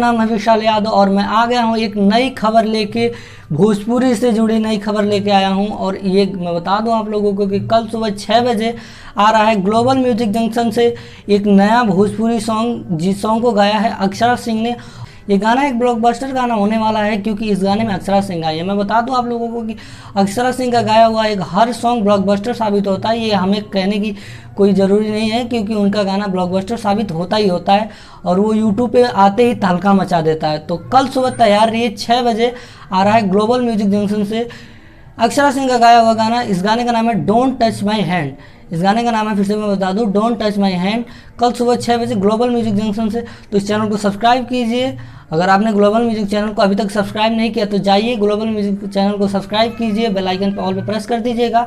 नाम है विशाल यादव और मैं आ गया हूँ एक नई खबर लेके। भोजपुरी से जुड़ी नई खबर लेके आया हूँ और ये मैं बता दूँ आप लोगों को कि कल सुबह 6 बजे आ रहा है ग्लोबल म्यूजिक जंक्शन से एक नया भोजपुरी सॉन्ग, जिस सॉन्ग को गाया है अक्षरा सिंह ने। ये गाना एक ब्लॉकबस्टर गाना होने वाला है क्योंकि इस गाने में अक्षरा सिंह आई है। मैं बता दूं आप लोगों को कि अक्षरा सिंह का गाया हुआ एक हर सॉन्ग ब्लॉकबस्टर साबित होता है। ये हमें कहने की कोई ज़रूरी नहीं है क्योंकि उनका गाना ब्लॉकबस्टर साबित होता ही होता है और वो यूट्यूब पे आते ही तहलका मचा देता है। तो कल सुबह तैयार रहिए, 6 बजे आ रहा है ग्लोबल म्यूजिक जंक्शन से अक्षरा सिंह का गाया हुआ गाना। इस गाने का नाम है डोंट टच माई हैंड। इस गाने का नाम है, फिर से मैं बता दूं, डोंट टच माई हैंड। कल सुबह 6 बजे ग्लोबल म्यूजिक जंक्शन से। तो इस चैनल को सब्सक्राइब कीजिए। अगर आपने ग्लोबल म्यूजिक चैनल को अभी तक सब्सक्राइब नहीं किया तो जाइए ग्लोबल म्यूजिक चैनल को सब्सक्राइब कीजिए, बेल आइकन पर ऑल पे प्रेस कर दीजिएगा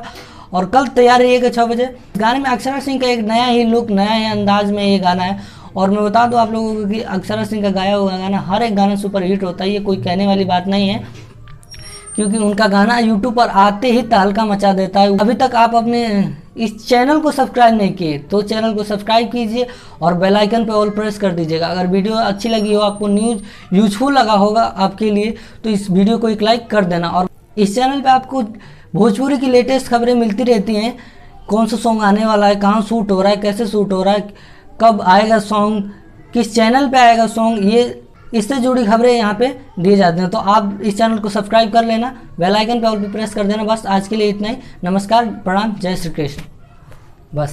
और कल तैयार रहिएगा 6 बजे। इस गाने में अक्षरा सिंह का एक नया ही लुक, नया ही अंदाज में ये गाना है। और मैं बता दूं आप लोगों को कि अक्षरा सिंह का गाया हुआ गाना, हर एक गाना सुपर हिट होता है, ये कोई कहने वाली बात नहीं है क्योंकि उनका गाना यूट्यूब पर आते ही तहलका मचा देता है। अभी तक आप अपने इस चैनल को सब्सक्राइब नहीं किए तो चैनल को सब्सक्राइब कीजिए और बेल आइकन पर ऑल प्रेस कर दीजिएगा। अगर वीडियो अच्छी लगी हो, आपको न्यूज़ यूजफुल लगा होगा आपके लिए, तो इस वीडियो को एक लाइक कर देना। और इस चैनल पे आपको भोजपुरी की लेटेस्ट खबरें मिलती रहती हैं, कौन सा सॉन्ग आने वाला है, कहाँ शूट हो रहा है, कैसे शूट हो रहा है, कब आएगा सॉन्ग, किस चैनल पे आएगा सॉन्ग, ये इससे जुड़ी खबरें यहाँ पे दिए जाते हैं। तो आप इस चैनल को सब्सक्राइब कर लेना, बेल आइकन पे ऑल पे प्रेस कर देना। बस आज के लिए इतना ही। नमस्कार, प्रणाम, जय श्री कृष्ण। बस।